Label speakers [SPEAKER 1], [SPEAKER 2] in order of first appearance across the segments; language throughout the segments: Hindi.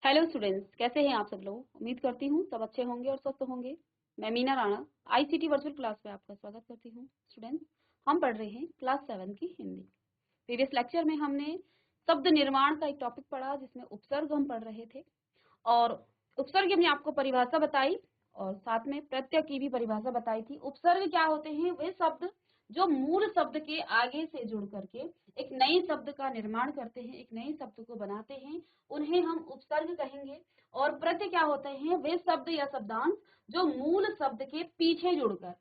[SPEAKER 1] हेलो स्टूडेंट्स, कैसे हैं आप सब लोग। उम्मीद करती हूँ सब अच्छे होंगे और स्वस्थ होंगे। मैं Meena Rana ICT virtual class में आपका स्वागत करती हूँ। स्टूडेंट्स, हम पढ़ रहे हैं क्लास 7 की हिंदी। प्रीवियस लेक्चर में हमने शब्द निर्माण का एक टॉपिक पढ़ा जिसमें उपसर्ग हम पढ़ रहे थे और उपसर्ग की हमने आपको परिभाषा बताई और साथ में प्रत्यय की भी परिभाषा बताई थी। उपसर्ग क्या होते हैं? वे शब्द जो मूल शब्द के आगे से जुड़ करके एक नए शब्द का निर्माण करते हैं, एक नए शब्द को बनाते हैं, उन्हें हम उपसर्ग कहेंगे। और प्रत्यय क्या होते हैं? वे शब्द या शब्दांश जो मूल शब्द के पीछे जुड़कर,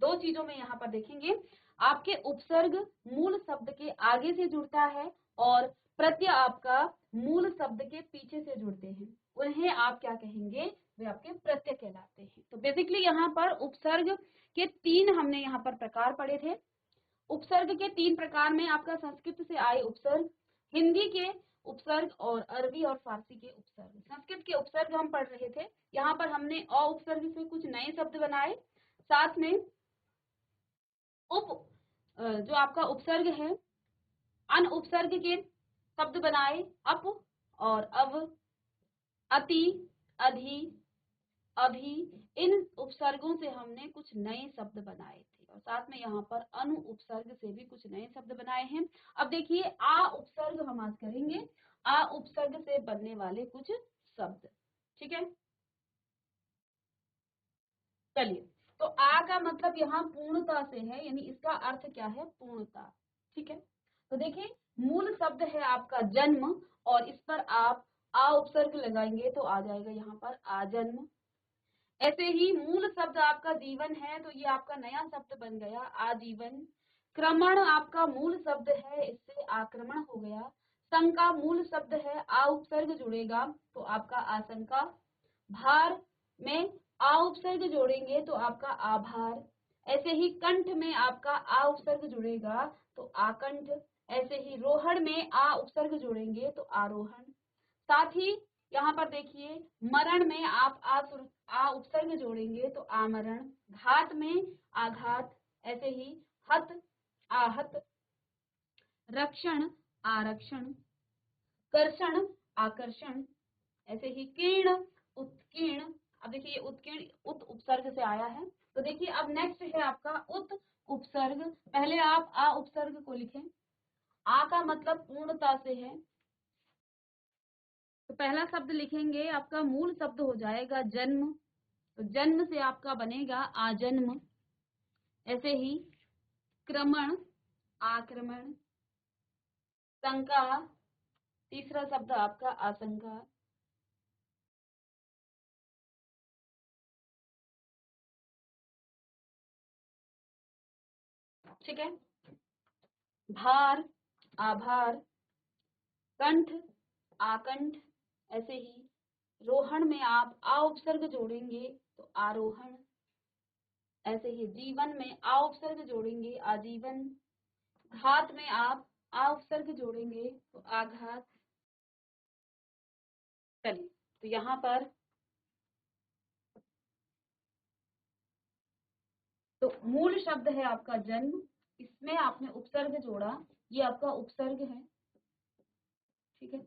[SPEAKER 1] दो चीजों में यहाँ पर देखेंगे, आपके उपसर्ग मूल शब्द के आगे से जुड़ता है और प्रत्यय आपका मूल शब्द के पीछे से जुड़ते हैं, उन्हें आप क्या कहेंगे? वे आपके प्रत्यय कहलाते हैं। तो बेसिकली यहाँ पर उपसर्ग के तीन हमने यहाँ पर प्रकार पढ़े थे। उपसर्ग के तीन प्रकार में आपका संस्कृत से आए उपसर्ग, हिंदी के उपसर्ग और अरबी और फारसी के उपसर्ग। संस्कृत के उपसर्ग हम पढ़ रहे थे, यहाँ पर हमने अ उपसर्ग से कुछ नए शब्द बनाए, साथ में जो आपका उपसर्ग है अन उपसर्ग के शब्द बनाए, अप और अव, अति, अधि, अभि। इन उपसर्गों से हमने कुछ नए शब्द बनाए थे और साथ में यहाँ पर अनु उपसर्ग से भी कुछ नए शब्द बनाए हैं। अब देखिए, आ उपसर्ग हम आज करेंगे, आ उपसर्ग से बनने वाले कुछ शब्द। ठीक है, चलिए। तो आ का मतलब यहाँ पूर्णता से है, यानी इसका अर्थ क्या है? पूर्णता। ठीक है, तो देखिए, मूल शब्द है आपका जन्म और इस पर आप आ उपसर्ग लगाएंगे तो आ जाएगा यहाँ पर आजन्म। ऐसे ही मूल शब्द आपका जीवन है तो ये आपका नया शब्द बन गया आजीवन। क्रमण आपका मूल शब्द है, इससे आक्रमण हो गया। शंका मूल शब्द है, आ उपसर्ग जुड़ेगा तो आपका आशंका। भार में आ उपसर्ग जोड़ेंगे तो आपका आभार। ऐसे ही कंठ में आपका आ उपसर्ग जुड़ेगा तो आकंठ। ऐसे ही रोहण में आ उपसर्ग जोड़ेंगे तो आरोहण। साथ ही यहाँ पर देखिए, मरण में आप आ उपसर्ग जोड़ेंगे तो आमरण। घात में आघात। ऐसे ही हत आहत। रक्षण आरक्षण। कर्षण आकर्षण। ऐसे ही कीर्ण उत्कीर्ण। अब देखिए, ये उत्कीर्ण उत उपसर्ग से आया है। तो देखिए, अब नेक्स्ट है आपका उत उपसर्ग। पहले आप आ उपसर्ग को लिखें। आ का मतलब पूर्णता से है, तो पहला शब्द लिखेंगे, आपका मूल शब्द हो जाएगा जन्म, तो जन्म से आपका बनेगा आजन्म। ऐसे ही क्रमण आक्रमण। शंका, तीसरा शब्द आपका आशंका। ठीक है, भार आभार। कंठ आकंठ। ऐसे ही रोहण में आप आ उपसर्ग जोड़ेंगे तो आरोहण। ऐसे ही जीवन में आ उपसर्ग जोड़ेंगे आजीवन। घात में आप आ उपसर्ग जोड़ेंगे तो आघात। चलिए, तो यहाँ पर तो मूल शब्द है आपका जन्म, इसमें आपने उपसर्ग जोड़ा, ये आपका उपसर्ग है। ठीक है,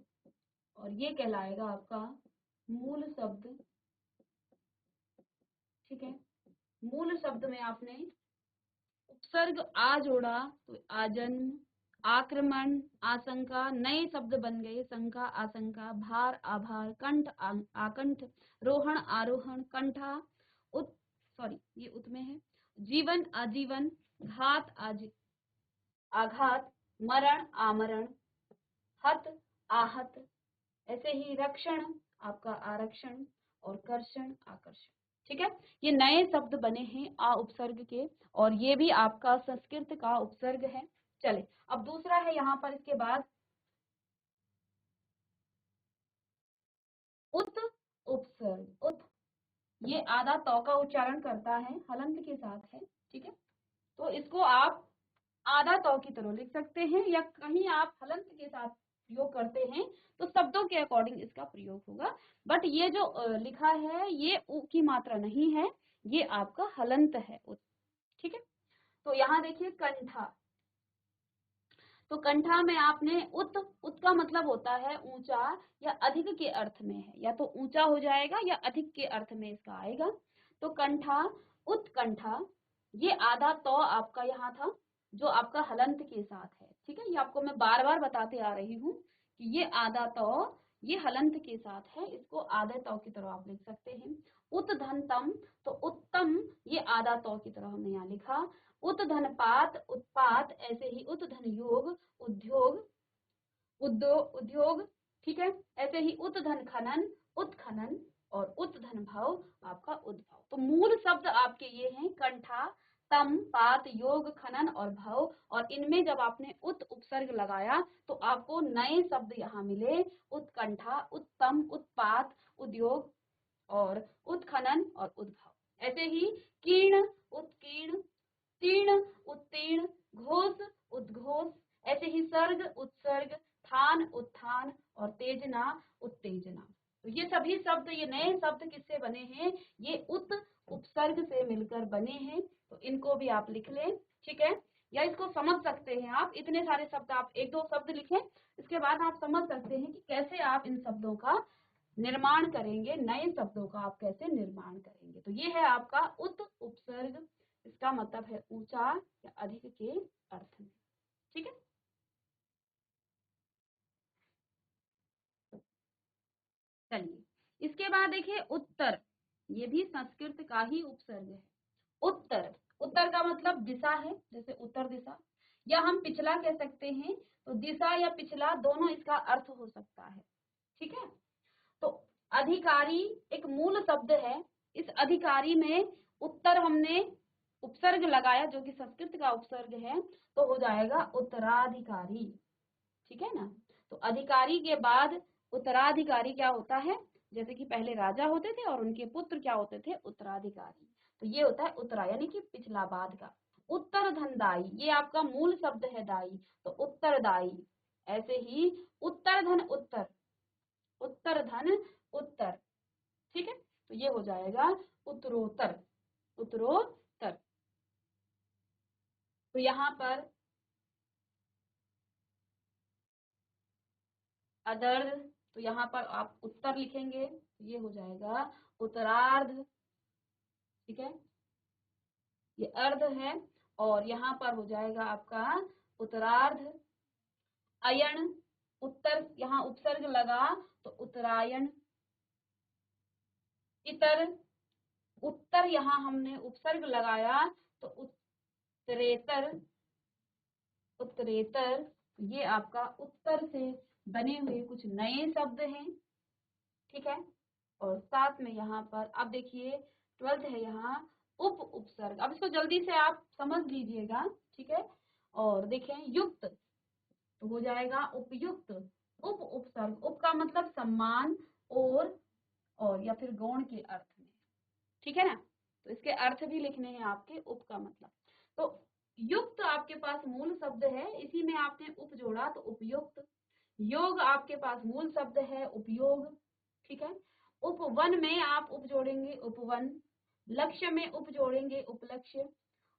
[SPEAKER 1] और ये कहलाएगा आपका मूल शब्द। ठीक है, मूल शब्द में आपने उपसर्ग आ जोड़ा तो आजन्म। आक्रमण आशंका, नए शब्द बन गए, शंका आशंका। भार आभार। कंठ आकंठ। रोहण आरोहण। कंठा उत, सॉरी ये उत में है। जीवन आजीवन। घात आघात। मरण आमरण। हत आहत। ऐसे ही रक्षण आपका आरक्षण और कर्षण आकर्षण। ठीक है, ये नए शब्द बने हैं आ उपसर्ग के और ये भी आपका संस्कृत का उपसर्ग है। चले, अब दूसरा है यहाँ पर इसके बाद उत उपसर्ग। उत, ये आधा तौ का उच्चारण करता है, हलंत के साथ है। ठीक है, तो इसको आप आधा तौ की तरह लिख सकते हैं या कहीं आप हलंत के साथ प्रयोग करते हैं तो शब्दों के अकॉर्डिंग इसका प्रयोग होगा। बट ये जो लिखा है ये उ की मात्रा नहीं है, ये आपका हलंत है उत। ठीक है, तो यहाँ देखिए कंठा, तो कंठा में आपने उत उसका मतलब होता है ऊंचा या अधिक के अर्थ में है, या तो ऊंचा हो जाएगा या अधिक के अर्थ में इसका आएगा। तो कंठा, उत्कंठा, ये आधा तो आपका यहाँ था जो आपका हलंत के साथ है, ठीक है। ये आपको मैं बार बार बताते आ रही हूँ कि ये आधा तो ये हलंत के साथ है, इसको आधे तो की तरह आप लिख सकते हैं। उत्धनतम, तो उत्तम ये आधा तो की तरह हमने यहाँ लिखा। उत्धनपात, उत्पात, ऐसे ही उत्धन योग, उद्योग, उद्योग, ठीक है। ऐसे ही उत्धन खनन, उत्खनन, और उत्धन भव आपका उद्भव। तो मूल शब्द आपके ये हैं कंठा, तम, पात, योग, खनन और भव, और इनमें जब आपने उत उपसर्ग लगाया तो आपको नए शब्द यहाँ मिले, उत्कंठा, उत्तम, उत्पात, उद्योग और उत्खनन और उद्भव। ऐसे ही कीर्ण, उत्कीर्ण, तीर्ण, उत्तीर्ण, घोष, उद्घोष, ऐसे ही सर्ग, उत्सर्ग, थान, उत्थान और तेजना, उत्तेजना। तो ये सभी शब्द, ये नए शब्द किससे बने हैं? ये उत उपसर्ग से मिलकर बने हैं। तो इनको भी आप लिख लें, ठीक है। या इसको समझ सकते हैं आप, इतने सारे शब्द आप एक दो शब्द लिखें, इसके बाद आप समझ सकते हैं कि कैसे आप इन शब्दों का निर्माण करेंगे, नए शब्दों का आप कैसे निर्माण करेंगे। तो ये है आपका उत उपसर्ग, इसका मतलब है ऊंचा या अधिक के अर्थ में, ठीक है। चलिए, इसके बाद देखिए उत्तर, ये भी संस्कृत का ही उपसर्ग है। उत्तर, उत्तर का मतलब दिशा है, जैसे उत्तर दिशा, या हम पिछला कह सकते हैं। तो दिशा या पिछला दोनों इसका अर्थ हो सकता है, ठीक है। तो अधिकारी एक मूल शब्द है, इस अधिकारी में उत्तर हमने उपसर्ग लगाया जो कि संस्कृत का उपसर्ग है, तो हो जाएगा उत्तराधिकारी, ठीक है ना। तो अधिकारी के बाद उत्तराधिकारी क्या होता है? जैसे कि पहले राजा होते थे और उनके पुत्र क्या होते थे? उत्तराधिकारी। तो ये होता है उत्तरा, यानी कि पिछला, बाद का। उत्तर धनदायी, ये आपका मूल शब्द है दायी, तो उत्तरदायी। ऐसे ही उत्तर धन उत्तर, उत्तर धन उत्तर, ठीक है। तो ये हो जाएगा उत्तरोत्तर, उत्तरोत्तर। तो यहाँ पर अदर्ध, तो यहाँ पर आप उत्तर लिखेंगे, तो ये हो जाएगा उत्तरार्ध, ठीक है। ये अर्ध है, और यहाँ पर हो जाएगा आपका उत्तरार्ध। अयन, उत्तर, यहाँ उपसर्ग लगा तो उत्तरायण। इतर, उत्तर, यहाँ हमने उपसर्ग लगाया तो उत्तरेतर, उत्तरेतर। ये आपका उत्तर से बने हुए कुछ नए शब्द हैं, ठीक है। और साथ में यहाँ पर अब देखिए 12th है यहाँ उप उपसर्ग। अब इसको जल्दी से आप समझ लीजिएगा, ठीक है। और देखें युक्त, तो हो जाएगा उपयुक्त। उप उपसर्ग, उप का मतलब सम्मान, और या फिर गौण के अर्थ में, ठीक है ना। तो इसके अर्थ भी लिखने हैं आपके, उप का मतलब। तो युक्त आपके पास मूल शब्द है, इसी में आपने उप जोड़ा तो उपयुक्त। योग आपके पास मूल शब्द है उपयोग, ठीक है। उपवन में आप उप जोड़ेंगे उपवन, लक्ष्य में उप जोड़ेंगे उपलक्ष्य,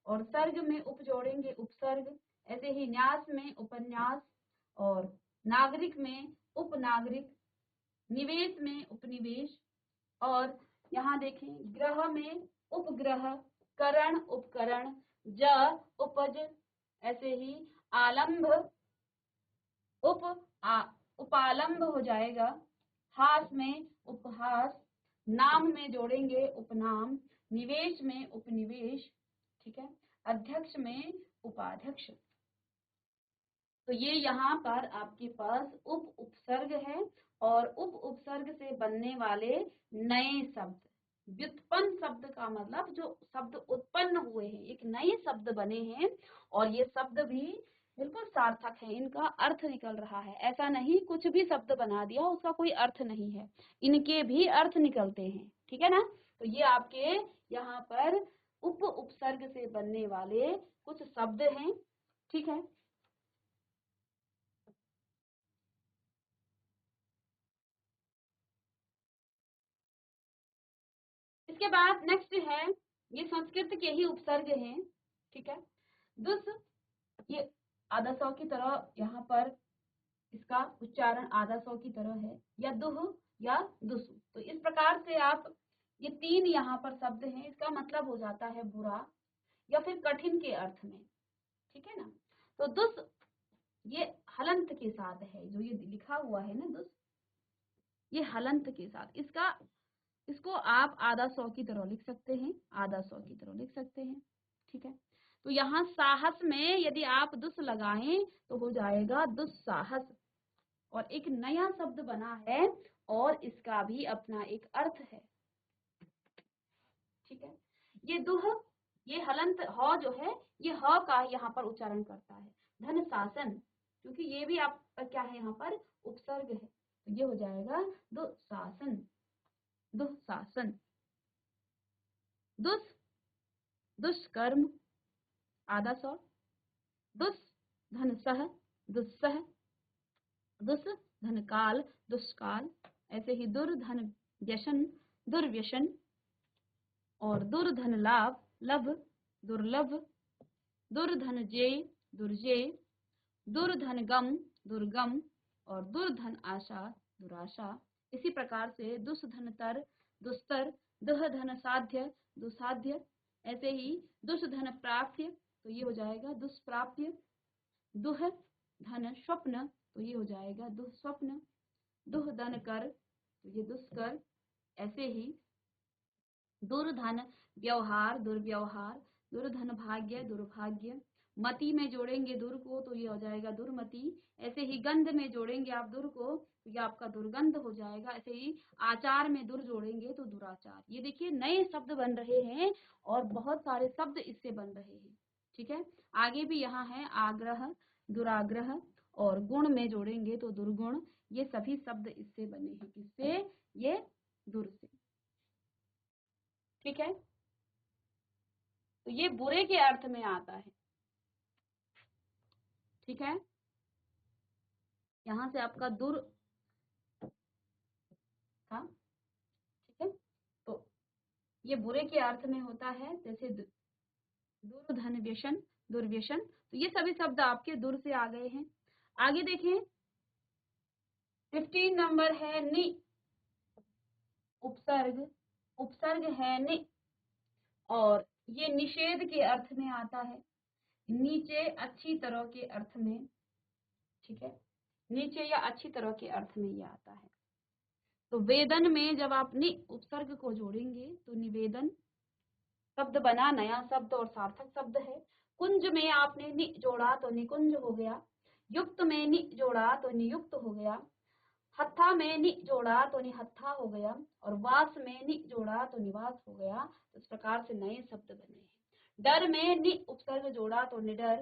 [SPEAKER 1] और सर्ग में उप जोड़ेंगे उपसर्ग। ऐसे ही न्यास में उपन्यास, और नागरिक में उपनागरिक, निवेश में उपनिवेश, और यहाँ देखें ग्रह में उपग्रह, करण उपकरण, ज उपज, ऐसे ही आलंब उप उपालंब हो जाएगा। हास में उपहास, नाम में जोड़ेंगे उपनाम, निवेश में उपनिवेश, ठीक है। अध्यक्ष में उपाध्यक्ष। तो ये यहाँ पर आपके पास उप उपसर्ग है, और उप उपसर्ग से बनने वाले नए शब्द। व्युत्पन्न शब्द का मतलब जो शब्द उत्पन्न हुए हैं, एक नए शब्द बने हैं, और ये शब्द भी बिल्कुल सार्थक है, इनका अर्थ निकल रहा है। ऐसा नहीं कुछ भी शब्द बना दिया उसका कोई अर्थ नहीं है, इनके भी अर्थ निकलते हैं, ठीक है ना। तो ये आपके यहाँ पर उप उपसर्ग से बनने वाले कुछ शब्द हैं, ठीक है। इसके बाद नेक्स्ट है, ये संस्कृत के ही उपसर्ग हैं, ठीक है। दुस, ये आदर्शों की तरह यहाँ पर इसका उच्चारण आधा सौ की तरह है, या दुह या दुसु। तो इस प्रकार से आप ये तीन यहाँ पर शब्द हैं, इसका मतलब हो जाता है बुरा या फिर कठिन के अर्थ में, ठीक है ना। तो दुस ये हलंत के साथ है, जो ये लिखा हुआ है ना दुस, ये हलंत के साथ, इसको आप आधा सौ की तरह लिख सकते हैं, आधा सौ की तरह लिख सकते हैं, ठीक है। तो यहाँ साहस में यदि आप दुस लगाएं तो हो जाएगा दुस्साहस, और एक नया शब्द बना है और इसका भी अपना एक अर्थ है, ठीक है। ये दुह, ये हलंत ह जो है, ये ह का यहाँ पर उच्चारण करता है। धन शासन, क्योंकि ये भी आपका क्या है, यहाँ पर उपसर्ग है, तो ये हो जाएगा दुशासन, दुशासन। दुस, दुष्कर्म आधा सौ, दुस धन सह, दुस्सह, दुस धन काल, दुष्काल। ऐसे ही दुर्धन व्यसन, दुर्व्यसन, और दुर्धन लाभ, लभ, दुर्लभ, दुर्धन जेय, दुर्जेय, दुर्धन गम, दुर्गम, और दुर्धन आशा, दुराशा। इसी प्रकार से दुष्धन तर, दुस्तर, दुह धन साध्य, दुसाध्य। ऐसे ही दुष्धन प्राप्य, तो ये हो जाएगा दुष्प्राप्य, दुह धन स्वप्न, तो ये हो जाएगा दुस्वप्न, दुह धन कर, तो ये दुष्कर। ऐसे ही दुर्धन व्यवहार, दुर्व्यवहार, दुर्धन भाग्य, दुर्भाग्य। मति में जोड़ेंगे दुर को तो ये हो जाएगा दुर्मति। ऐसे ही गंध में जोड़ेंगे आप दुर को तो ये आपका दुर्गंध हो जाएगा। ऐसे ही आचार में दुर जोड़ेंगे तो दुराचार। ये देखिए नए शब्द बन रहे हैं और बहुत सारे शब्द इससे बन रहे हैं, ठीक है। आगे भी यहाँ है आग्रह, दुराग्रह, और गुण में जोड़ेंगे तो दुर्गुण। ये सभी शब्द इससे बने हैं, किससे, ये दुर से, ठीक है। तो ये बुरे के अर्थ में आता है, ठीक है। यहाँ से आपका दुर था, ठीक है। तो ये बुरे के अर्थ में होता है, जैसे दुर्धन व्यसन, दुर्व्यसन। तो ये सभी शब्द आपके दुर से आ गए हैं। आगे देखें, 15 नंबर है नि, उपसर्ग, उपसर्ग है नि, और ये निषेध के अर्थ में आता है, नीचे अच्छी तरह के अर्थ में, ठीक है। नीचे या अच्छी तरह के अर्थ में ये आता है। तो वेदन में जब आप नि उपसर्ग को जोड़ेंगे तो निवेदन शब्द बना, नया शब्द और सार्थक शब्द है। कुंज में आपने नि जोड़ा तो निकुंज हो गया, युक्त में नि जोड़ा तो नियुक्त हो गया, हत्था में नि जोड़ा तो निहत्था हो गया, और वास में नि जोड़ा तो निवास हो गया। तो इस प्रकार से नए शब्द बने हैं। डर में नि उपसर्ग जोड़ा तो निडर,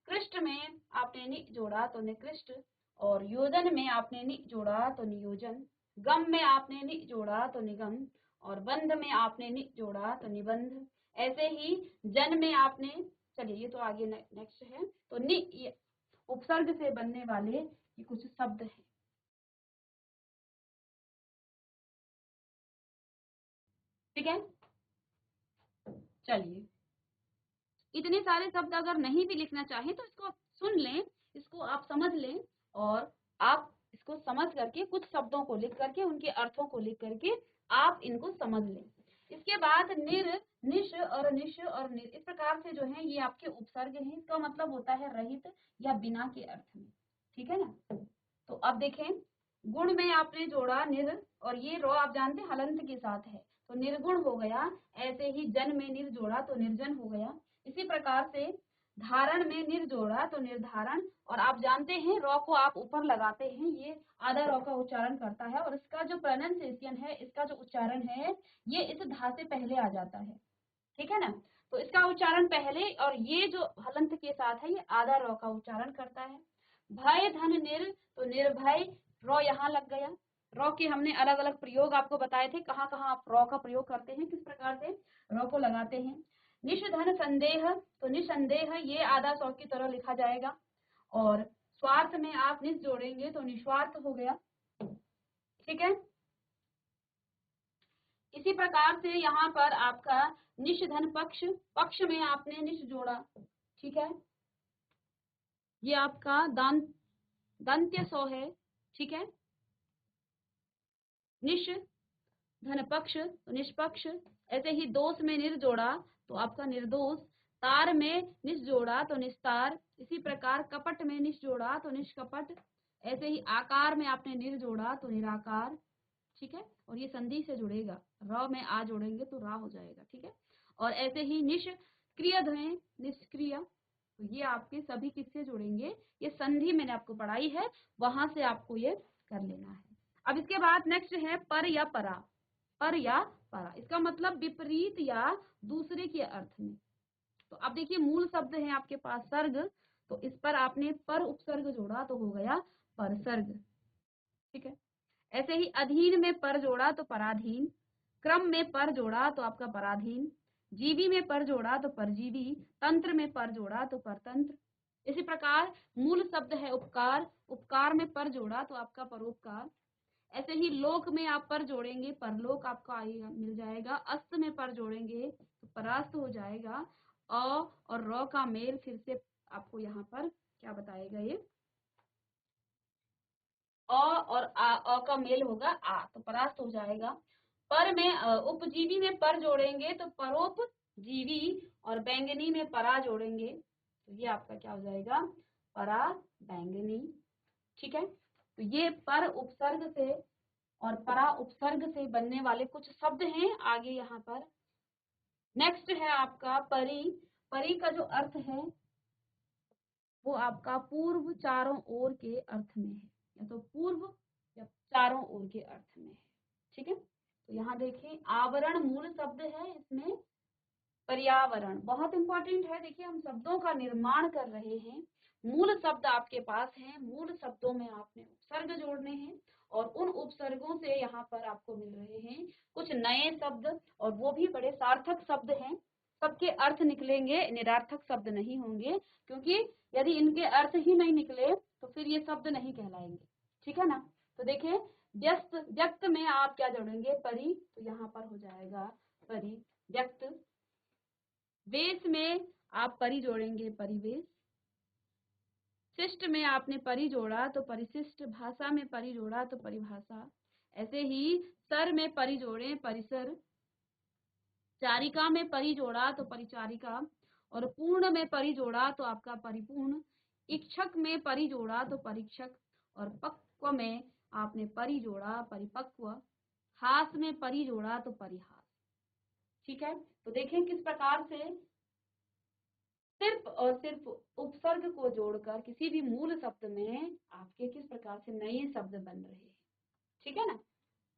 [SPEAKER 1] कृष्ट में आपने नि जोड़ा तो निकृष्ट, और योजन में आपने नि जोड़ा तो नियोजन, गम में आपने नि जोड़ा तो निगम, और बंध में आपने नि जोड़ा तो निबंध। ऐसे ही जन में आपने, चलिए ये तो आगे नेक्स्ट है। तो नि उपसर्ग से बनने वाले ये कुछ शब्द हैं, ठीक है। चलिए, इतने सारे शब्द अगर नहीं भी लिखना चाहें तो इसको सुन लें, इसको आप समझ लें, और आप इसको समझ करके कुछ शब्दों को लिख करके उनके अर्थों को लिख करके आप इनको समझ लें। इसके बाद निर, निश और निश और निर, इस प्रकार से जो है ये आपके उपसर्ग हैं। इसका मतलब होता है रहित या बिना के अर्थ में, ठीक है ना। तो अब देखें, गुण में आपने जोड़ा निर, और ये रो आप जानते हैं हलंत के साथ है तो निर्गुण हो गया। ऐसे ही जन में निर जोड़ा तो निर्जन हो गया। इसी प्रकार से धारण में निर जोड़ा तो निर्धारण, और आप जानते हैं रॉ को आप ऊपर लगाते हैं, ये आधा रॉ का उच्चारण करता है, और इसका जो प्रोनाउंसिएशन है, इसका जो उच्चारण है, ये इस धा से पहले आ जाता है, ठीक है ना। तो इसका उच्चारण पहले, और ये जो हलंत के साथ है ये आधा रॉ का उच्चारण करता है। भय धन निर तो निर्भय, रॉ यहाँ लग गया। रॉ के हमने अलग अलग प्रयोग आपको बताए थे, कहाँ कहाँ आप रॉ का प्रयोग करते हैं, किस प्रकार से रॉ को लगाते हैं। निषधन संदेह तो निसंदेह, ये आधा सौ की तरह लिखा जाएगा, और स्वार्थ में आप निस जोड़ेंगे तो निस्वार्थ हो गया, ठीक है। इसी प्रकार से यहाँ पर आपका निषधन पक्ष, पक्ष में आपने निश जोड़ा, ठीक है। ये आपका दान दंत्य सौ है, ठीक है। निश धन पक्ष तो निष्पक्ष, ऐसे ही दोष में निर जोड़ा तो आपका निर्दोष, तार में निश जोड़ा तो निस्तार, इसी प्रकार कपट में निश जोड़ा तो निष्कपट, ऐसे ही आकार में आपने निर जोड़ा तो निराकार, ठीक है। और ये संधि से जुड़ेगा, र में आ जोड़ेंगे तो रा हो जाएगा, ठीक है। और ऐसे ही निष्क्रिय में निष्क्रिय, तो ये आपके सभी किससे जुड़ेंगे, ये संधि मैंने आपको पढ़ाई है, वहां से आपको ये कर लेना है। अब इसके बाद नेक्स्ट है पर या परा। पर या परा इसका मतलब विपरीत या दूसरे के अर्थ में। तो अब देखिए मूल शब्द है आपके पास सर्ग, तो इस पर आपने पर उपसर्ग जोड़ा तो हो गया परसर्ग, ठीक है। ऐसे ही अधीन में पर जोड़ा तो पराधीन, क्रम में पर जोड़ा तो आपका पराधीन, जीवी में पर जोड़ा तो परजीवी, तंत्र में पर जोड़ा तो परतंत्र। इसी प्रकार मूल शब्द है उपकार, उपकार में पर जोड़ा तो आपका परोपकार। ऐसे ही लोक में आप पर जोड़ेंगे परलोक आपका आएगा, मिल जाएगा। अस्त में पर जोड़ेंगे तो परास्त हो जाएगा। अ और र का मेल फिर से आपको यहाँ पर क्या बताएगा, ये अ और अ का मेल होगा आ, तो परास्त हो जाएगा। पर में उपजीवी में पर जोड़ेंगे तो परोपजीवी, और बैंगनी में परा जोड़ेंगे तो ये आपका क्या हो जाएगा, परा बैंगनी, ठीक है। तो ये पर उपसर्ग से और परा उपसर्ग से बनने वाले कुछ शब्द हैं आगे यहाँ पर। नेक्स्ट है आपका परी। परी का जो अर्थ है वो आपका पूर्व चारों ओर के अर्थ में है, या तो पूर्व या चारों ओर के अर्थ में है, ठीक है। तो यहाँ देखिए आवरण मूल शब्द है, इसमें पर्यावरण बहुत इंपॉर्टेंट है। देखिए हम शब्दों का निर्माण कर रहे हैं, मूल शब्द आपके पास हैं, मूल शब्दों में आपने उपसर्ग जोड़ने हैं और उन उपसर्गों से यहाँ पर आपको मिल रहे हैं कुछ नए शब्द, और वो भी बड़े सार्थक शब्द हैं। सबके अर्थ निकलेंगे, निरार्थक शब्द नहीं होंगे, क्योंकि यदि इनके अर्थ ही नहीं निकले तो फिर ये शब्द नहीं कहलाएंगे, ठीक है ना। तो देखिए व्यस्त, व्यक्त में आप क्या जोड़ेंगे, परी, तो यहाँ पर हो जाएगा परी व्यक्त। वेश में आप परि जोड़ेंगे परिवेश, शिष्ट में आपने परि जोड़ा तो परिशिष्ट, भाषा में परि जोड़ा तो परिभाषा। ऐसे ही सर में परि जोड़े परिसर, चारिका में परि जोड़ा तो परिचारिका, और पूर्ण में परि जोड़ा तो आपका परिपूर्ण, इक्षक में परि जोड़ा तो परीक्षक, और पक्व में आपने परि जोड़ा परिपक्व, हास में परि जोड़ा तो परिहास, ठीक है। तो देखें किस प्रकार से सिर्फ और सिर्फ उपसर्ग को जोड़कर किसी भी मूल शब्द में आपके किस प्रकार से नए शब्द बन रहे हैं, ठीक है ना।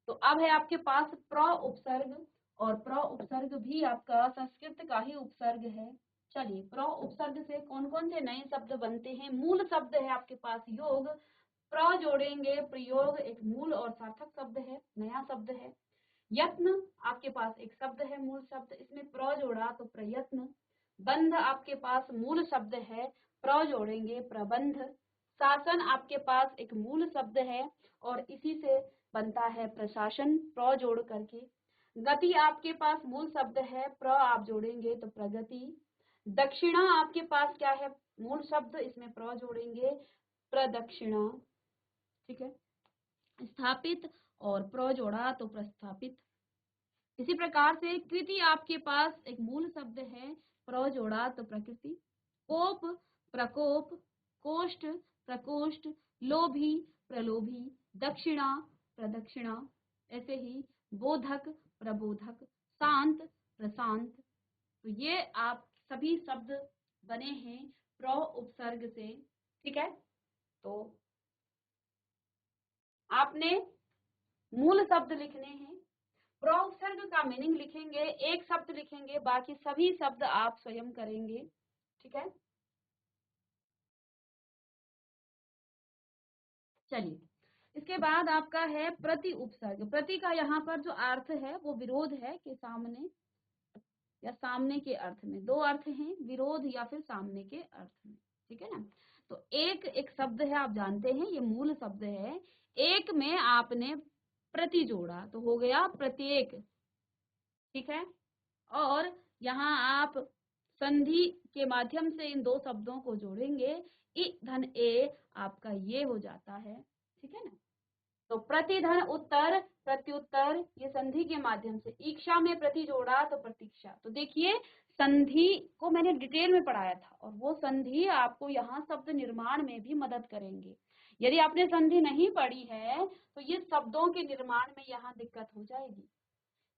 [SPEAKER 1] तो अब है आपके पास प्र उपसर्ग, और प्र उपसर्ग भी आपका संस्कृत का ही उपसर्ग है। चलिए प्र उपसर्ग से कौन कौन से नए शब्द बनते हैं। मूल शब्द है आपके पास योग, प्र जोड़ेंगे प्रयोग, एक मूल और सार्थक शब्द है, नया शब्द है। यत्न आपके पास एक शब्द है, मूल शब्द, इसमें प्र जोड़ा तो प्रयत्न। बंध आपके पास मूल शब्द है, प्र जोड़ेंगे प्रबंध। शासन आपके पास एक मूल शब्द है और इसी से बनता है प्रशासन, प्र जोड़ करके। गति आपके पास मूल शब्द है, प्र आप जोड़ेंगे तो प्रगति। दक्षिणा आपके पास क्या है, मूल शब्द, इसमें प्र जोड़ेंगे प्रदक्षिणा, ठीक है। स्थापित और प्र जोड़ा तो प्रस्थापित। इसी प्रकार से कृति आपके पास एक मूल शब्द है, प्र जोड़ा तो प्रकृति। कोप प्रकोप, कोष्ठ प्रकोष्ठ, लोभी प्रलोभी, दक्षिणा प्रदक्षिणा। ऐसे ही बोधक प्रबोधक, शांत प्रशांत। तो ये आप सभी शब्द बने हैं प्र उपसर्ग से, ठीक है। तो आपने मूल शब्द लिखने हैं, प्र उपसर्ग का मीनिंग लिखेंगे, एक शब्द लिखेंगे, बाकी सभी शब्द आप स्वयं करेंगे, ठीक है। चलिए इसके बाद आपका है प्रति उपसर्ग। प्रति का यहाँ पर जो अर्थ है वो विरोध है कि सामने या सामने के अर्थ में, दो अर्थ हैं, विरोध या फिर सामने के अर्थ में, ठीक है ना। तो एक शब्द है, आप जानते हैं ये मूल शब्द है, एक में आपने प्रति जोड़ा तो हो गया प्रत्येक, ठीक है। और यहाँ आप संधि के माध्यम से इन दो शब्दों को जोड़ेंगे, इ धन ए आपका ये हो जाता है, ठीक है ना। तो प्रतिधन उत्तर प्रत्युत्तर ये संधि के माध्यम से, इच्छा में प्रति जोड़ा तो प्रतीक्षा। तो देखिए संधि को मैंने डिटेल में पढ़ाया था और वो संधि आपको यहाँ शब्द निर्माण में भी मदद करेंगे। यदि आपने संधि नहीं पढ़ी है तो ये शब्दों के निर्माण में यहाँ दिक्कत हो जाएगी।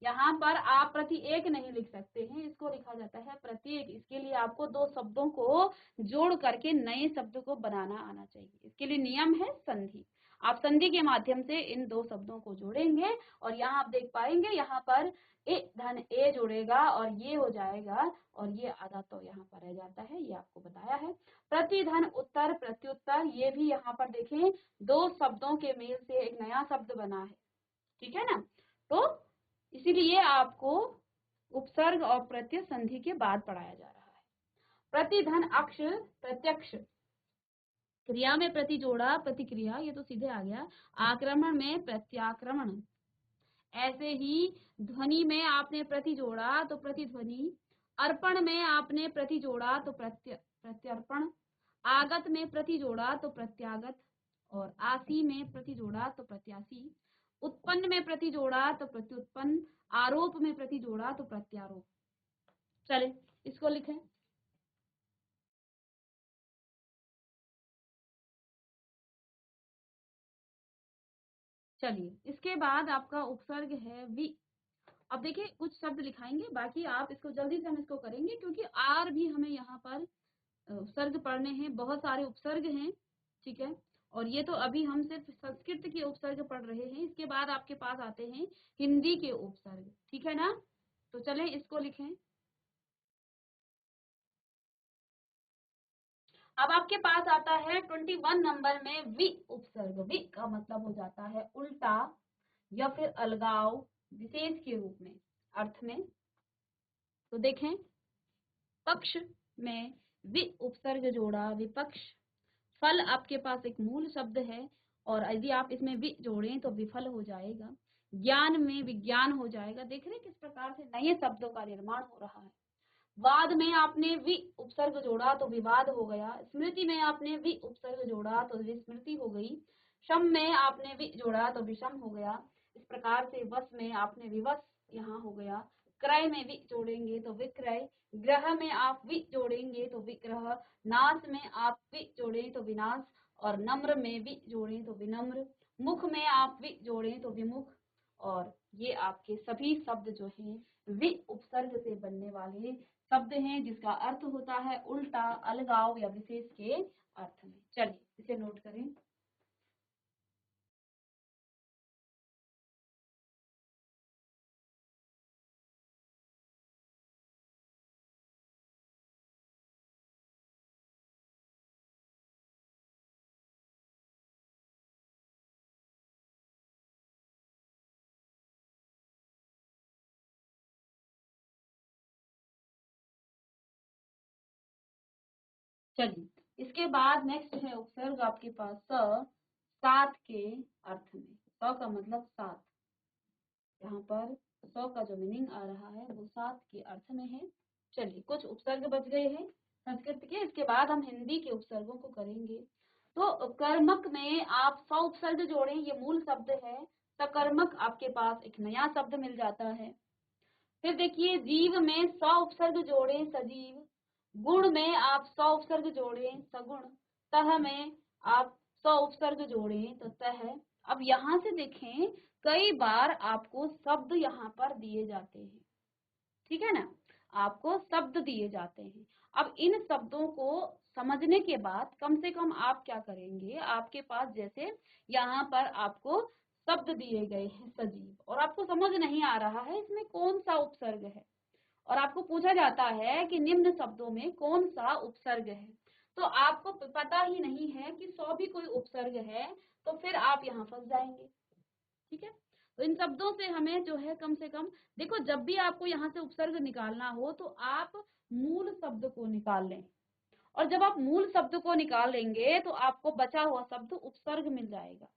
[SPEAKER 1] यहाँ पर आप प्रति एक नहीं लिख सकते हैं, इसको लिखा जाता है प्रत्येक। इसके लिए आपको दो शब्दों को जोड़ करके नए शब्द को बनाना आना चाहिए। इसके लिए नियम है संधि। आप संधि के माध्यम से इन दो शब्दों को जोड़ेंगे और यहाँ आप देख पाएंगे यहाँ पर ए धन ए जोड़ेगा और ये हो जाएगा और ये आधा तो यहाँ पर रह जाता है, ये आपको बताया है। प्रतिधन उत्तर प्रत्युत्तर ये भी यहाँ पर देखें दो शब्दों के मेल से एक नया शब्द बना है, ठीक है ना। तो इसीलिए आपको उपसर्ग और प्रत्यय संधि के बाद पढ़ाया जा रहा है। प्रतिधन अक्ष प्रत्यक्ष, क्रिया में प्रति जोड़ा प्रतिक्रिया, ये तो सीधे आ गया। आक्रमण में प्रत्याक्रमण, ऐसे ही ध्वनि में आपने प्रति जोड़ा तो प्रतिध्वनि, अर्पण में आपने प्रति जोड़ा तो प्रत्यर्पण, आगत में प्रति जोड़ा तो प्रत्यागत, और आसी में प्रति जोड़ा तो प्रत्यासी, उत्पन्न में प्रति जोड़ा तो प्रत्युत्पन्न, आरोप में प्रति जोड़ा तो प्रत्यारोप। चले इसको लिखें। चलिए इसके बाद आपका उपसर्ग है वि। अब देखिए कुछ शब्द लिखाएंगे, बाकी आप इसको जल्दी से हम इसको करेंगे क्योंकि आर भी हमें यहाँ पर उपसर्ग पढ़ने हैं, बहुत सारे उपसर्ग हैं, ठीक है। और ये तो अभी हम सिर्फ संस्कृत के उपसर्ग पढ़ रहे हैं, इसके बाद आपके पास आते हैं हिंदी के उपसर्ग, ठीक है ना। तो चले इसको लिखें। अब आपके पास आता है 21 नंबर में वि उपसर्ग। वि का मतलब हो जाता है उल्टा या फिर अलगाव विशेष के रूप में, अर्थ में। तो देखें पक्ष में वि उपसर्ग जोड़ा विपक्ष। फल आपके पास एक मूल शब्द है और यदि आप इसमें वि जोड़ें तो विफल हो जाएगा। ज्ञान में विज्ञान हो जाएगा। देख रहे किस प्रकार से नए शब्दों का निर्माण हो रहा है। वाद में आपने वि उपसर्ग जोड़ा तो विवाद हो गया। स्मृति में आपने वि उपसर्ग जोड़ा तो विस्मृति हो गई। शम में आपने वि जोड़ा तो विषम हो गया। इस प्रकार से वश में आपने विवश यहाँ हो गया। क्रय में वि जोड़ेंगे तो विक्रय। ग्रह में आप वि जोड़ेंगे तो विग्रह। नाश में आप वि जोड़ें तो विनाश, और नम्र में वि जोड़ें तो विनम्र। मुख में आप वि जोड़ें तो विमुख। और ये आपके सभी शब्द जो हैं वि उपसर्ग से बनने वाले शब्द हैं, जिसका अर्थ होता है उल्टा, अलगाव या विशेष के अर्थ में। चलिए इसे नोट करें। चलिए इसके बाद नेक्स्ट है उपसर्ग आपके पास स, सात के अर्थ में। स का मतलब सात, यहाँ पर स का जो मीनिंग आ रहा है वो सात के अर्थ में है। चलिए कुछ उपसर्ग बच गए हैं संस्कृत के, इसके बाद हम हिंदी के उपसर्गों को करेंगे। तो कर्मक में आप स उपसर्ग जोड़ें, ये मूल शब्द है। सकर्मक आपके पास एक नया शब्द मिल जाता है। फिर देखिए जीव में स उपसर्ग जोड़ें सजीव। गुण में आप स उपसर्ग जोड़ें सगुण। तह में आप स उपसर्ग जोड़ें तो तह। अब यहाँ से देखें कई बार आपको शब्द यहाँ पर दिए जाते हैं, ठीक है ना, आपको शब्द दिए जाते हैं। अब इन शब्दों को समझने के बाद कम से कम आप क्या करेंगे, आपके पास जैसे यहाँ पर आपको शब्द दिए गए हैं सजीव और आपको समझ नहीं आ रहा है इसमें कौन सा उपसर्ग है, और आपको पूछा जाता है कि निम्न शब्दों में कौन सा उपसर्ग है, तो आपको पता ही नहीं है कि सौ भी कोई उपसर्ग है, तो फिर आप यहाँ फंस जाएंगे, ठीक है। तो इन शब्दों से हमें जो है कम से कम देखो, जब भी आपको यहाँ से उपसर्ग निकालना हो तो आप मूल शब्द को निकाल लें, और जब आप मूल शब्द को निकाल लेंगे तो आपको बचा हुआ शब्द उपसर्ग मिल जाएगा,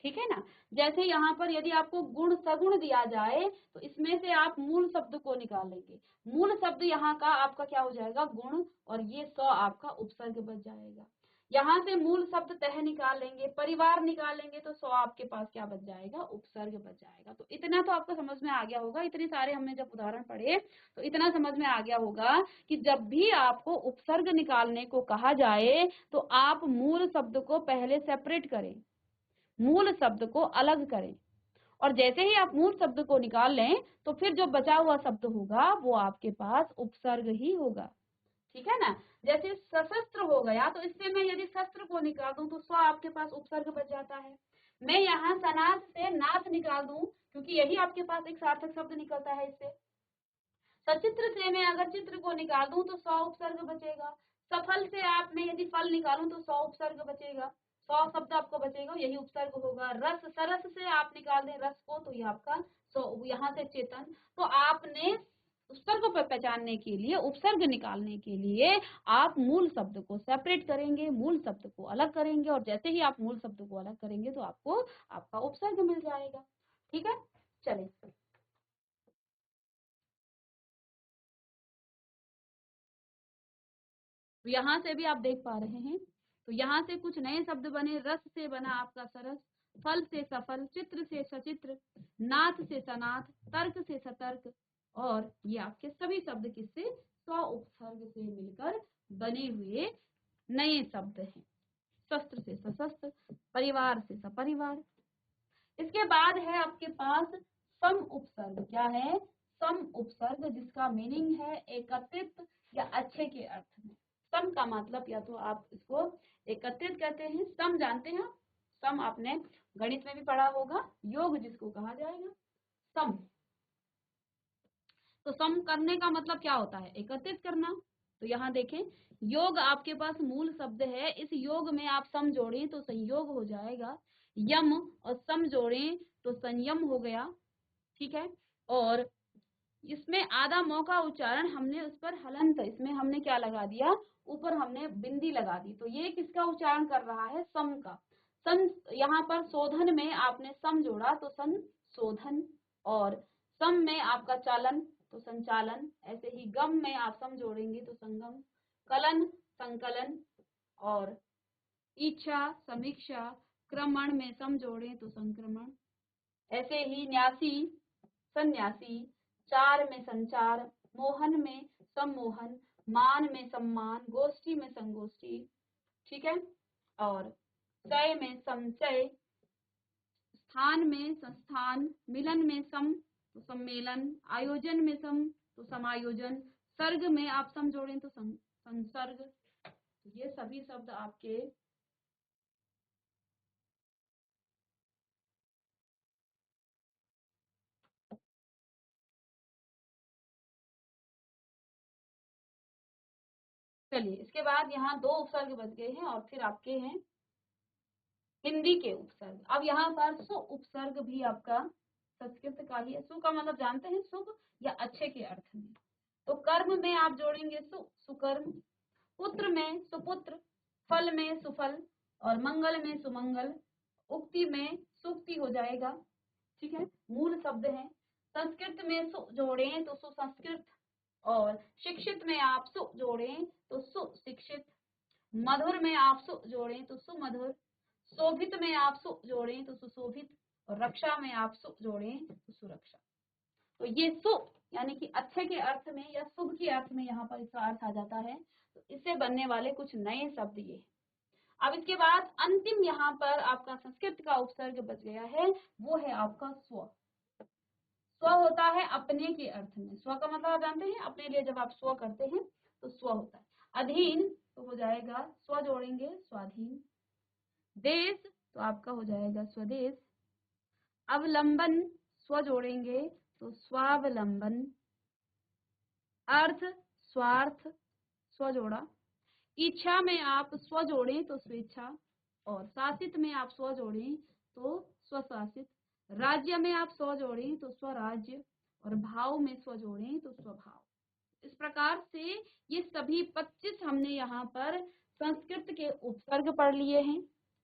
[SPEAKER 1] ठीक है ना। जैसे यहाँ पर यदि आपको गुण सगुण दिया जाए तो इसमें से आप मूल शब्द को निकाल लेंगे। मूल शब्द यहाँ का आपका क्या हो जाएगा गुण, और ये स आपका उपसर्ग बच जाएगा। यहाँ से मूल शब्द तह निकालेंगे, परिवार निकालेंगे, तो स्व आपके पास क्या बच जाएगा, उपसर्ग बच जाएगा। तो इतना तो आपको समझ में आ गया होगा, इतने सारे हमने जब उदाहरण पढ़े तो इतना समझ में आ गया होगा कि जब भी आपको उपसर्ग निकालने को कहा जाए तो आप मूल शब्द को पहले सेपरेट करें, मूल शब्द को अलग करें, और जैसे ही आप मूल शब्द को निकाल लें तो फिर जो बचा हुआ शब्द होगा वो आपके पास उपसर्ग ही होगा, ठीक है ना। जैसे सशस्त्र हो गया, तो इससे मैं यदि शस्त्र को निकाल दूं तो स्व आपके पास उपसर्ग बच जाता है। मैं यहाँ सनाथ से नाथ निकाल दूं, क्योंकि यही आपके पास एक सार्थक शब्द निकलता है इससे। सचित्र से मैं अगर चित्र को निकाल दूं तो स्व उपसर्ग बचेगा। सफल से आप मैं यदि फल निकालूं तो स्व उपसर्ग बचेगा, स्व शब्द आपको बचेगा, यही उपसर्ग होगा। रस, सरस से आप निकाल दें रस को तो ये आपका यहाँ से चेतन। तो आपने उपसर्ग को पहचानने के लिए, उपसर्ग निकालने के लिए आप मूल शब्द को सेपरेट करेंगे, मूल शब्द को अलग करेंगे, और जैसे ही आप मूल शब्द को अलग करेंगे तो आपको आपका उपसर्ग मिल जाएगा, ठीक है। चलिए तो यहाँ से भी आप देख पा रहे हैं, तो यहाँ से कुछ नए शब्द बने। रस से बना आपका सरस, फल से सफल, चित्र से सचित्र, नाथ से सनाथ, तर्क से सतर्क, और ये आपके सभी शब्द किससे, स्व उपसर्ग से मिलकर बने हुए नए शब्द हैं। शस्त्र से सशस्त्र, परिवार से सपरिवार। इसके बाद है आपके पास सम उपसर्ग। क्या है, सम उपसर्ग, जिसका मीनिंग है एकत्रित या अच्छे के अर्थ में। सम का मतलब या तो आप इसको एकत्रित कहते हैं, सम जानते हैं, सम आपने गणित में भी पढ़ा होगा, योग जिसको कहा जाएगा सम। तो सम करने का मतलब क्या होता है, एकत्रित करना। तो यहाँ देखें, योग आपके पास मूल शब्द है, इस योग में आप सम जोड़ें तो संयोग हो जाएगा, यम और सम जोड़ें तो संयम हो गया, ठीक है। और इसमें आधा मौका उच्चारण हमने उस पर हलंत, इसमें हमने क्या लगा दिया, ऊपर हमने बिंदी लगा दी, तो ये किसका उच्चारण कर रहा है, सम का। सम, यहाँ पर शोधन में आपने सम जोड़ा तो संशोधन, और सम में आपका चालन तो संचालन, ऐसे ही गम में आप सम जोड़ेंगे तो संगम, कलन संकलन, और इच्छा समीक्षा, क्रमण में सम जोड़े तो संक्रमण, ऐसे ही न्यासी सन्यासी, चार में संचार, मोहन में सम्मोहन, मान में सम्मान, गोष्ठी में संगोष्ठी, ठीक है। और चय में समचय, स्थान में संस्थान, मिलन में सम तो सम्मेलन, आयोजन में सम तो समायोजन, सर्ग में आप सम जोड़ें तो संसर्ग। तो ये सभी शब्द आपके चलिए, इसके बाद यहाँ दो उपसर्ग बच गए हैं और फिर आपके हैं हिंदी के उपसर्ग। अब यहाँ पर सु उपसर्ग भी आपका संस्कृत का ही है। सु का मतलब जानते हैं, शुभ या अच्छे के अर्थ में। तो कर्म में आप जोड़ेंगे सु, सुकर्म, पुत्र में सुपुत्र, फल में सुफल, और मंगल में सुमंगल, उक्ति में सुक्ति हो जाएगा, ठीक है, मूल शब्द है। संस्कृत में सु जोड़ें तो सुसंस्कृत, और शिक्षित में आप सु जोड़ें तो सुशिक्षित, मधुर में आप सु जोड़ें तो सुमधुर, शोभित में आप सु जोड़ें तो सुशोभित, और रक्षा में आप सु जोड़ें तो सुरक्षा। तो ये सु यानी कि अच्छे के अर्थ में या शुभ के अर्थ में यहाँ पर इसका अर्थ आ जाता है। तो इससे बनने वाले कुछ नए शब्द ये। अब इसके बाद अंतिम यहाँ पर आपका संस्कृत का उपसर्ग बच गया है, वो है आपका स्व। स्व होता है अपने के अर्थ में। स्व का मतलब आप जानते हैं, अपने लिए जब आप स्व करते हैं तो स्व होता है। अधीन तो हो जाएगा, स्व जोड़ेंगे स्वाधीन। देश तो आपका हो जाएगा स्वदेश। अवलंबन स्व जोड़ेंगे तो स्वावलंबन। अर्थ स्वार्थ स्व जोड़ा। इच्छा में आप स्व जोड़ें तो स्वेच्छा, और शासित में आप स्व जोड़ें तो स्वशासित। राज्य में आप स्व जोड़ें तो स्वराज्य, और भाव में स्व जोड़ें तो स्वभाव। इस प्रकार से ये सभी 25 हमने यहाँ पर संस्कृत के उपसर्ग पढ़ लिए हैं,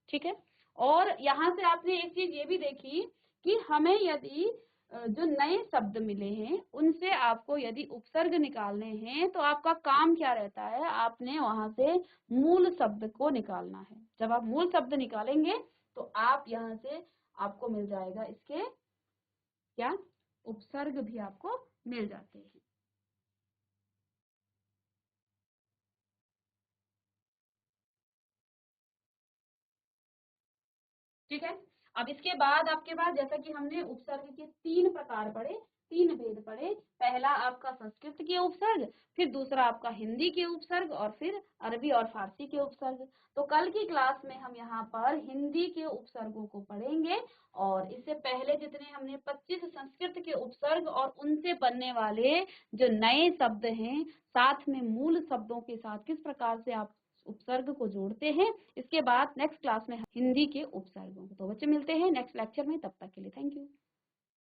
[SPEAKER 1] ठीक है। और यहाँ से आपने एक चीज ये भी देखी कि हमें यदि जो नए शब्द मिले हैं उनसे आपको यदि उपसर्ग निकालने हैं तो आपका काम क्या रहता है, आपने वहां से मूल शब्द को निकालना है। जब आप मूल शब्द निकालेंगे तो आप यहाँ से आपको मिल जाएगा इसके क्या, उपसर्ग भी आपको मिल जाते हैं। ठीक है। अब इसके बाद आपके पास, जैसा कि हमने उपसर्ग के 3 प्रकार पढ़े, 3 भेद पढ़े। पहला आपका संस्कृत के उपसर्ग, फिर दूसरा आपका हिंदी के उपसर्ग, और फिर अरबी और फारसी के उपसर्ग। तो कल की क्लास में हम यहाँ पर हिंदी के उपसर्गों को पढ़ेंगे, और इससे पहले जितने हमने 25 संस्कृत के उपसर्ग और उनसे बनने वाले जो नए शब्द हैं, साथ में मूल शब्दों के साथ किस प्रकार से आप उपसर्ग को जोड़ते हैं, इसके बाद नेक्स्ट क्लास में हिंदी के उपसर्गों। तो बच्चे मिलते हैं नेक्स्ट लेक्चर में, तब तक के लिए थैंक यू।